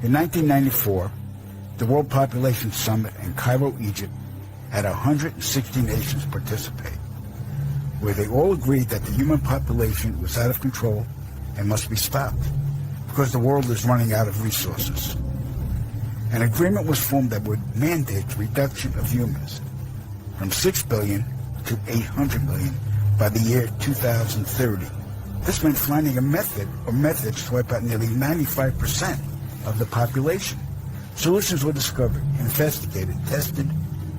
In 1994, the World Population Summit in Cairo, Egypt, had 160 nations participate, where they all agreed that the human population was out of control and must be stopped because the world is running out of resources. An agreement was formed that would mandate the reduction of humans from 6 billion to 800 million by the year 2030. This meant finding a method or methods to wipe out nearly 95% of the population. Solutions were discovered, investigated, tested,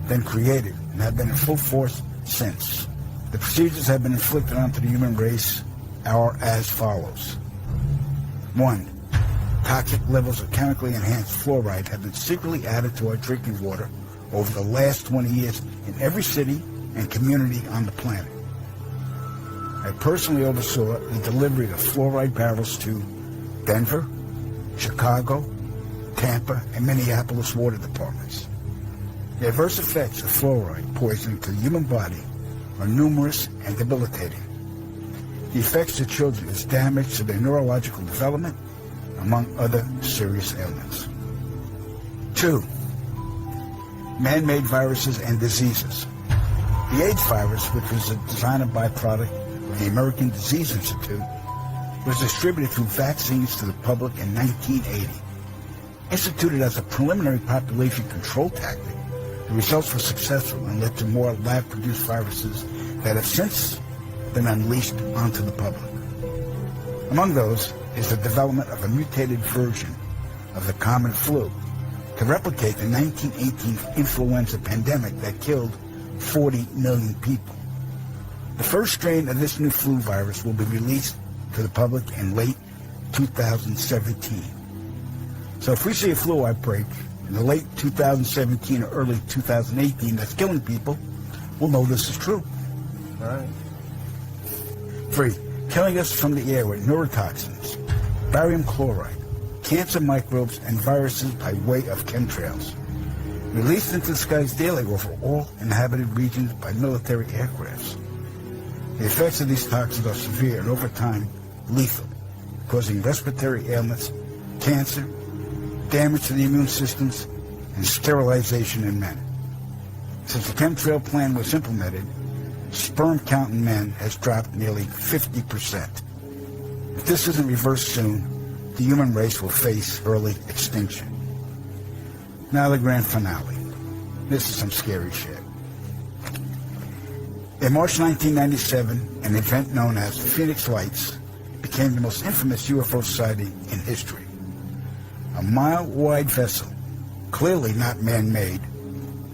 then created, and have been in full force since. The procedures have been inflicted onto the human race are as follows. 1. Toxic levels of chemically enhanced fluoride have been secretly added to our drinking water over the last 20 years in every city and community on the planet. I personally oversaw the delivery of fluoride barrels to Denver, Chicago, Tampa, and Minneapolis water departments. The adverse effects of fluoride poisoning to the human body are numerous and debilitating. The effects to children is damage to their neurological development, among other serious ailments. 2. Man-made viruses and diseases. The AIDS virus, which was a designer byproduct of the American Disease Institute, was distributed through vaccines to the public in 1980. Instituted as a preliminary population control tactic, the results were successful and led to more lab-produced viruses that have since been unleashed onto the public. Among those is the development of a mutated version of the common flu to replicate the 1918 influenza pandemic that killed 40 million people. The first strain of this new flu virus will be released to the public in late 2017. So if we see a flu outbreak in the late 2017 or early 2018 that's killing people, we'll know this is true. All right. 3. Killing us from the air with neurotoxins, barium chloride, cancer microbes, and viruses by way of chemtrails. Released into the skies daily over all inhabited regions by military aircrafts. The effects of these toxins are severe and over time lethal, causing respiratory ailments, cancer, damage to the immune systems, and sterilization in men. Since the chemtrail plan was implemented, sperm count in men has dropped nearly 50%. If this isn't reversed soon, the human race will face early extinction. Now the grand finale. This is some scary shit. In March 1997, an event known as Phoenix Lights became the most infamous UFO sighting in history. A mile-wide vessel, clearly not man-made,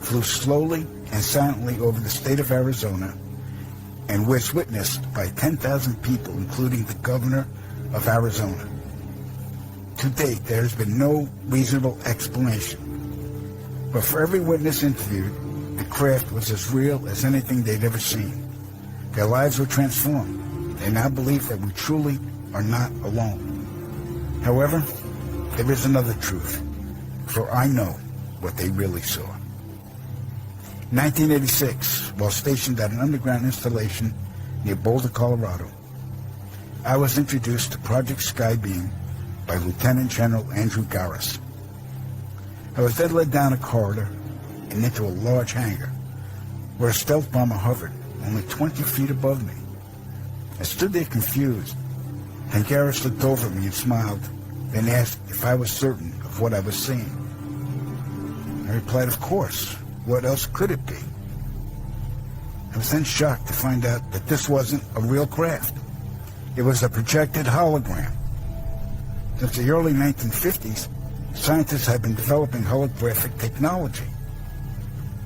flew slowly and silently over the state of Arizona and was witnessed by 10,000 people, including the governor of Arizona. To date, there has been no reasonable explanation. But for every witness interviewed, the craft was as real as anything they'd ever seen. Their lives were transformed. They now believe that we truly are not alone. However, there is another truth, for I know what they really saw. In 1986, while stationed at an underground installation near Boulder, Colorado, I was introduced to Project Skybeam by Lieutenant General Andrew Garris. I was then led down a corridor and into a large hangar where a stealth bomber hovered only 20 feet above me. I stood there confused, and Garris looked over at me and smiled, then asked if I was certain of what I was seeing. I replied, of course. What else could it be? I was then shocked to find out that this wasn't a real craft. It was a projected hologram. Since the early 1950s, scientists have been developing holographic technology,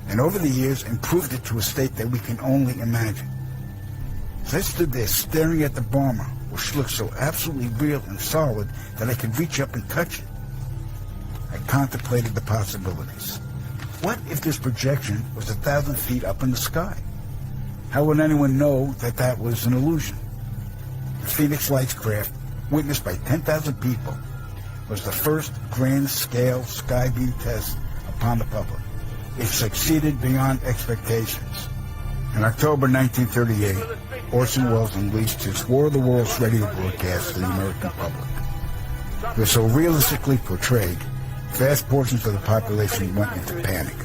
and over the years improved it to a state that we can only imagine. As I stood there staring at the bomber, which looked so absolutely real and solid that I could reach up and touch it, I contemplated the possibilities. What if this projection was 1,000 feet up in the sky? How would anyone know that that was an illusion? The Phoenix Lights craft, witnessed by 10,000 people, was the first grand-scale skybeam test upon the public. It succeeded beyond expectations. In October 1938, Orson Welles unleashed his War of the Worlds radio broadcast to the American public. It was so realistically portrayed vast portions of the population went into panic.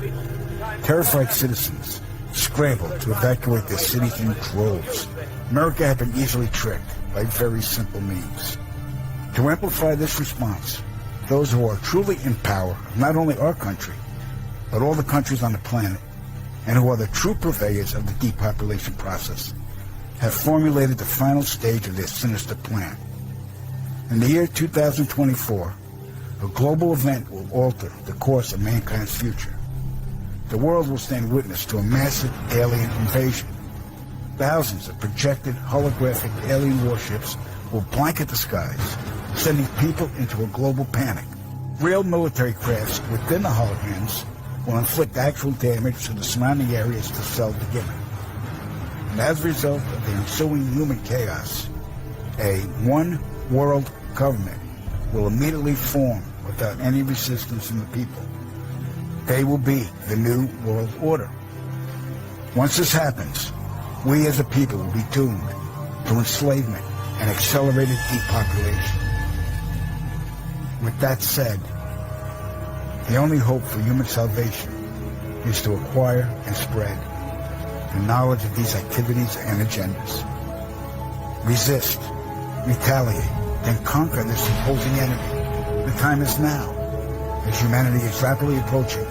Terrified citizens scrambled to evacuate their cities in droves. America had been easily tricked by very simple means. To amplify this response, those who are truly in power of not only our country, but all the countries on the planet, and who are the true purveyors of the depopulation process, have formulated the final stage of their sinister plan. In the year 2024, a global event will alter the course of mankind's future. The world will stand witness to a massive alien invasion. Thousands of projected holographic alien warships will blanket the skies, sending people into a global panic. Real military crafts within the holograms will inflict actual damage to the surrounding areas to sell the gimmick. And as a result of the ensuing human chaos, a one-world government will immediately form without any resistance from the people. They will be the new world order. Once this happens, we as a people will be doomed to enslavement and accelerated depopulation. With that said, the only hope for human salvation is to acquire and spread the knowledge of these activities and agendas. Resist, retaliate, and conquer this imposing enemy. The time is now, as humanity is rapidly approaching